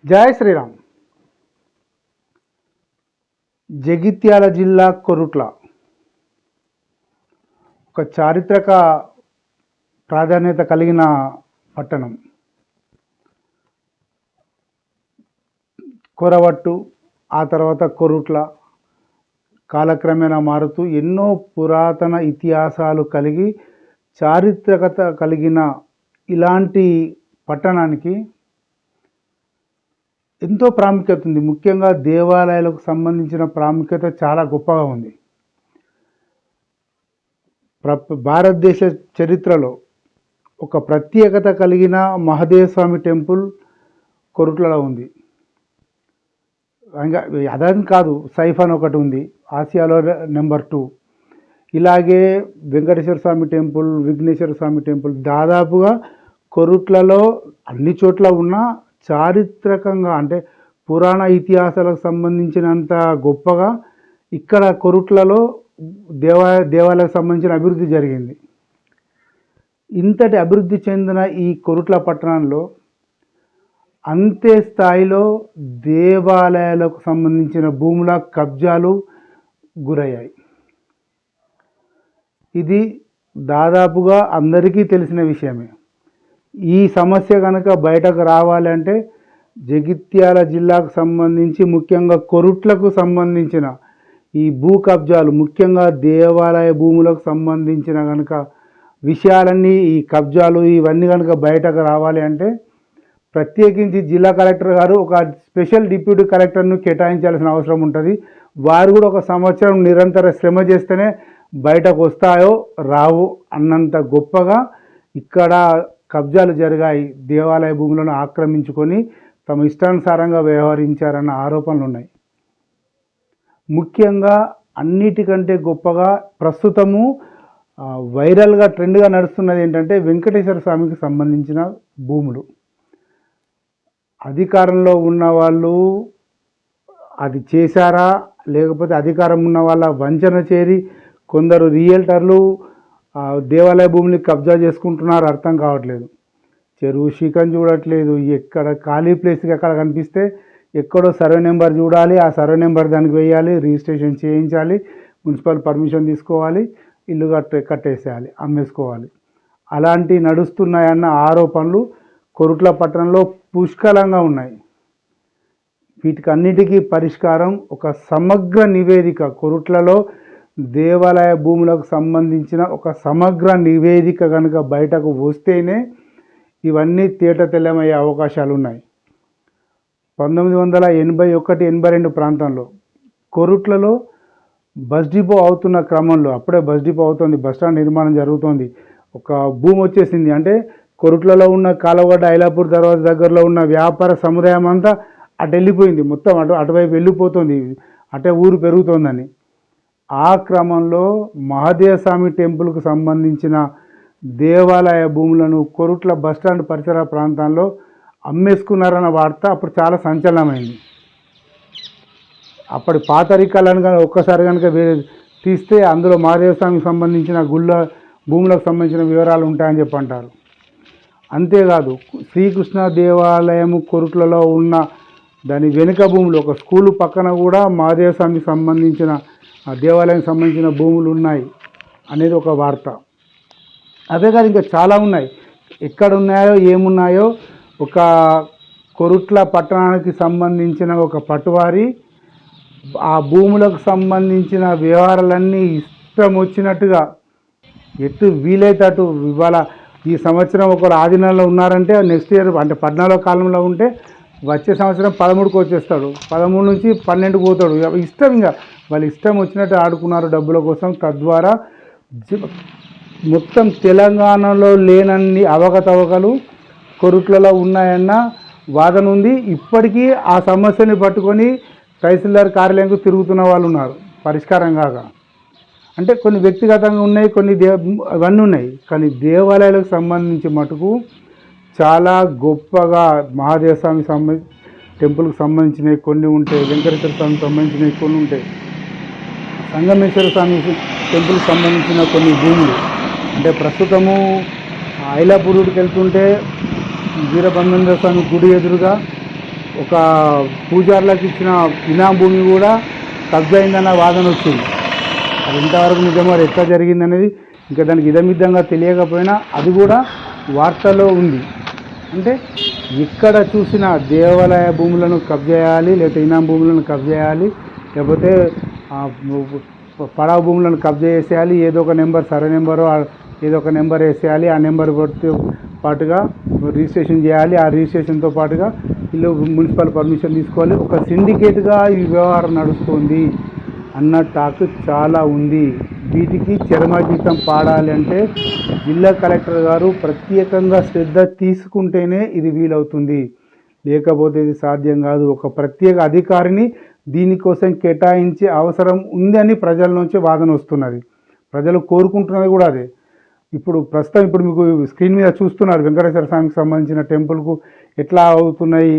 జై శ్రీరామ్. జగిత్యాల జిల్లా కొరుట్ల ఒక చారిత్రక ప్రాధాన్యత కలిగిన పట్టణం. కొరవట్టు, ఆ తర్వాత కొరుట్ల కాలక్రమేణా మారుతూ ఎన్నో పురాతన ఇతిహాసాలు కలిగి చారిత్రకత కలిగిన ఇలాంటి పట్టణానికి ఎంతో ప్రాముఖ్యత ఉంది. ముఖ్యంగా దేవాలయాలకు సంబంధించిన ప్రాముఖ్యత చాలా గొప్పగా ఉంది. భారతదేశ చరిత్రలో ఒక ప్రత్యేకత కలిగిన మహదేవ స్వామి టెంపుల్ కొరుట్లలో ఉంది. ఇంకా అదని కాదు, సైఫాన్ ఒకటి ఉంది, ఆసియాలో నెంబర్ 2. ఇలాగే వెంకటేశ్వర స్వామి టెంపుల్, విఘ్నేశ్వర స్వామి టెంపుల్ దాదాపుగా కొరుట్లలో అన్ని చోట్ల ఉన్న చారిత్రకంగా అంటే పురాణ ఇతిహాసాలకు సంబంధించినంత గొప్పగా ఇక్కడ కొరుట్లలో దేవాలయాలకు సంబంధించిన అభివృద్ధి జరిగింది. ఇంతటి అభివృద్ధి చెందిన ఈ కొరుట్ల పట్టణంలో అంతే స్థాయిలో దేవాలయాలకు సంబంధించిన భూముల కబ్జాలు గురయ్యాయి. ఇది దాదాపుగా అందరికీ తెలిసిన విషయమే. ఈ సమస్య కనుక బయటకు రావాలంటే జగిత్యాల జిల్లాకు సంబంధించి ముఖ్యంగా కొరుట్లకు సంబంధించిన ఈ భూ కబ్జాలు, ముఖ్యంగా దేవాలయ భూములకు సంబంధించిన కనుక విషయాలన్నీ, ఈ కబ్జాలు ఇవన్నీ కనుక బయటకు రావాలి అంటే ప్రత్యేకించి జిల్లా కలెక్టర్ గారు ఒక స్పెషల్ డిప్యూటీ కలెక్టర్ను కేటాయించాల్సిన అవసరం ఉంటుంది. వారు కూడా ఒక సంవత్సరం నిరంతర శ్రమ చేస్తేనే బయటకు వస్తాయో రావు అన్నంత గొప్పగా ఇక్కడ కబ్జాలు జరిగాయి. దేవాలయ భూములను ఆక్రమించుకొని తమ ఇష్టానుసారంగా వ్యవహరించారన్న ఆరోపణలు ఉన్నాయి. ముఖ్యంగా అన్నిటికంటే గొప్పగా ప్రస్తుతము వైరల్గా ట్రెండ్గా నడుస్తున్నది ఏంటంటే వెంకటేశ్వర స్వామికి సంబంధించిన భూములు. అధికారంలో ఉన్న వాళ్ళు అది చేశారా, లేకపోతే అధికారం ఉన్న వాళ్ళ వంచన చేరి కొందరు రియల్టర్లు దేవాలయ భూమిని కబ్జా చేసుకుంటున్నారు, అర్థం కావట్లేదు. చెరువు శిఖం చూడట్లేదు. ఎక్కడ ఖాళీ ప్లేస్కి ఎక్కడ కనిపిస్తే ఎక్కడో సర్వే నెంబర్ చూడాలి, ఆ సర్వే నెంబర్ దానికి వేయాలి, రిజిస్ట్రేషన్ చేయించాలి, మున్సిపల్ పర్మిషన్ తీసుకోవాలి, ఇల్లు కట్టేసేయాలి, అమ్మేసుకోవాలి. అలాంటి నడుస్తున్నాయన్న ఆరోపణలు కొరుట్ల పట్టణంలో పుష్కలంగా ఉన్నాయి. వీటికన్నిటికీ పరిష్కారం ఒక సమగ్ర నివేదిక. కొరుట్లలో దేవాలయ భూములకు సంబంధించిన ఒక సమగ్ర నివేదిక కనుక బయటకు వస్తేనే ఇవన్నీ తేట తెల్లమయ్యే అవకాశాలు ఉన్నాయి. 1981-82 ప్రాంతంలో కొరుట్లలో బస్ డిపో అవుతున్న క్రమంలో, అప్పుడే బస్ డిపో అవుతుంది, బస్టాండ్ నిర్మాణం జరుగుతోంది, ఒక భూమి వచ్చేసింది. అంటే కొరుట్లలో ఉన్న కాలవగడ్డ, ఐలాపూర్ దర్వాజా దగ్గరలో ఉన్న వ్యాపార సముదాయం అంతా అటు వెళ్ళిపోయింది. మొత్తం అటువైపు వెళ్ళిపోతుంది, అటే ఊరు పెరుగుతోందని. ఆ క్రమంలో మహదేవ స్వామి టెంపుల్కు సంబంధించిన దేవాలయ భూములను కొరుట్ల బస్టాండ్ పరిసర ప్రాంతాల్లో అమ్మేసుకున్నారన్న వార్త అప్పుడు చాలా సంచలనమైంది. అప్పటి పాత రికార్డులను కనుక ఒక్కసారి కనుక తీస్తే అందులో మహదేవ స్వామికి సంబంధించిన భూములకు సంబంధించిన వివరాలు ఉంటాయని చెప్పి అంటారు. అంతేకాదు శ్రీకృష్ణ దేవాలయము కొరుట్లలో ఉన్న దాని వెనుక భూములు, ఒక స్కూలు పక్కన కూడా మహదేవ స్వామికి సంబంధించిన దేవాలయానికి సంబంధించిన భూములు ఉన్నాయి అనేది ఒక వార్త. అదే కాదు, ఇంకా చాలా ఉన్నాయి. ఎక్కడ ఉన్నాయో ఏమున్నాయో ఒక కొరుట్ల పట్టణానికి సంబంధించిన ఒక పటువారి ఆ భూములకు సంబంధించిన వ్యవహారాలన్నీ ఇష్టం వచ్చినట్టుగా ఎటు వీలైతే అటు ఇవాళ ఈ సంవత్సరం ఒకరు ఆధీనంలో ఉన్నారంటే నెక్స్ట్ ఇయర్ అంటే 14వ కాలంలో ఉంటే వచ్చే సంవత్సరం 13కు వచ్చేస్తాడు, 13 నుంచి 12కు పోతాడు. ఇష్టం, ఇంకా వాళ్ళు ఇష్టం వచ్చినట్టు ఆడుకున్నారు డబ్బుల కోసం. తద్వారా మొత్తం తెలంగాణలో లేనన్ని అవకతవకలు కొరుట్లలో ఉన్నాయన్న వాదన ఉంది. ఇప్పటికీ ఆ సమస్యని పట్టుకొని తహసీల్దార్ కార్యాలయంకు తిరుగుతున్న వాళ్ళు ఉన్నారు పరిష్కారం కాక. అంటే కొన్ని వ్యక్తిగతంగా ఉన్నాయి, కొన్ని అవన్నీ ఉన్నాయి. కానీ దేవాలయాలకు సంబంధించి మటుకు చాలా గొప్పగా మహాదేవ స్వామి టెంపుల్కి సంబంధించినవి కొన్ని ఉంటాయి, వెంకటేశ్వర స్వామికి సంబంధించినవి కొన్ని ఉంటాయి, సంగమేశ్వర స్వామి టెంపుల్కి సంబంధించిన కొన్ని భూములు. అంటే ప్రస్తుతము ఐలాపూర్కి వెళ్తుంటే వీరబ్రహ్మేంద్ర స్వామి గుడి ఎదురుగా ఒక పూజారులకు ఇచ్చిన ఇనాం భూమి కూడా కబ్జా అయిందన్న వాదన వచ్చింది. అది ఇంతవరకు నిజమో అది ఎట్లా జరిగిందనేది ఇంకా దానికి ఇదమిద్దంగా తెలియకపోయినా అది కూడా వార్తల్లో ఉంది. అంటే ఇక్కడ చూసిన దేవాలయ భూములను కబ్జా చేయాలి, లేకపోతే ఇనాం భూములను కబ్జా చేయాలి, లేకపోతే పడవ భూములను కబ్జా చేసేయాలి, ఏదో ఒక నెంబర్ సర్వే నెంబరు ఏదో ఒక నెంబర్ వేసేయాలి, ఆ నెంబర్ పాటుగా రిజిస్ట్రేషన్ చేయాలి, ఆ రిజిస్ట్రేషన్తో పాటుగా వీళ్ళు మున్సిపల్ పర్మిషన్ తీసుకోవాలి. ఒక సిండికేట్గా ఈ వ్యవహారం నడుస్తుంది అన్న టాక్ చాలా ఉంది. వీటికి చరమగీతం పాడాలి అంటే జిల్లా కలెక్టర్ గారు ప్రత్యేకంగా శ్రద్ధ తీసుకుంటేనే ఇది వీలవుతుంది, లేకపోతే ఇది సాధ్యం కాదు. ఒక ప్రత్యేక అధికారిని దీనికోసం కేటాయించే అవసరం ఉందని ప్రజల నుంచి వాదన వస్తున్నది. ప్రజలు కోరుకుంటున్నది కూడా అదే. ఇప్పుడు ప్రస్తుతం మీకు స్క్రీన్ మీద చూస్తున్నారు వెంకటేశ్వర స్వామికి సంబంధించిన టెంపుల్కు ఎట్లా అవుతున్నాయి,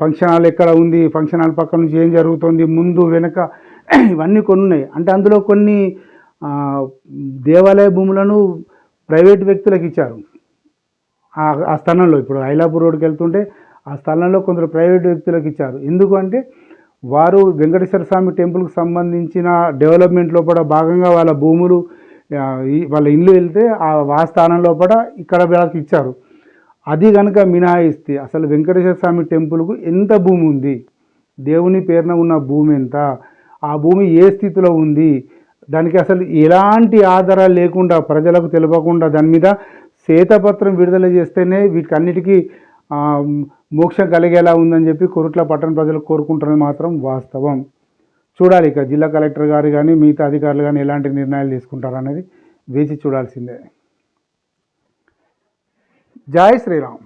ఫంక్షన్ హాల్ ఎక్కడ ఉంది, ఫంక్షన్ హాల్ పక్క నుంచి ఏం జరుగుతుంది, ముందు వెనక ఇవన్నీ కొన్ని ఉన్నాయి. అంటే అందులో కొన్ని దేవాలయ భూములను ప్రైవేట్ వ్యక్తులకు ఇచ్చారు. ఆ స్థలంలో ఇప్పుడు ఐలాపూర్ రోడ్కి వెళ్తుంటే ఆ స్థలంలో కొందరు ప్రైవేట్ వ్యక్తులకు ఇచ్చారు. ఎందుకు అంటే వారు వెంకటేశ్వర స్వామి టెంపుల్కి సంబంధించిన డెవలప్మెంట్ లోపల భాగంగా వాళ్ళ భూములు వాళ్ళ ఇల్లు వెళ్తే ఆ స్థానం లోపల ఇక్కడ వాళ్ళకి ఇచ్చారు. అది కనుక మినహాయిస్తే అసలు వెంకటేశ్వర స్వామి టెంపుల్కు ఎంత భూమి ఉంది, దేవుని పేరున ఉన్న భూమి ఎంత, ఆ భూమి ఏ స్థితిలో ఉంది, దానికి అసలు ఎలాంటి ఆధారాలు లేకుండా ప్రజలకు తెలపకుండా దాని మీద శ్వేతపత్రం విడుదల చేస్తేనే వీటికన్నిటికీ మోక్షం కలిగేలా ఉందని చెప్పి కొరుట్ల పట్టణ ప్రజలు కోరుకుంటున్నది మాత్రం వాస్తవం. చూడాలి ఇక జిల్లా కలెక్టర్ గారు కానీ మిగతా అధికారులు కానీ ఎలాంటి నిర్ణయాలు తీసుకుంటారనేది వేచి చూడాల్సిందే. జై శ్రీరామ్.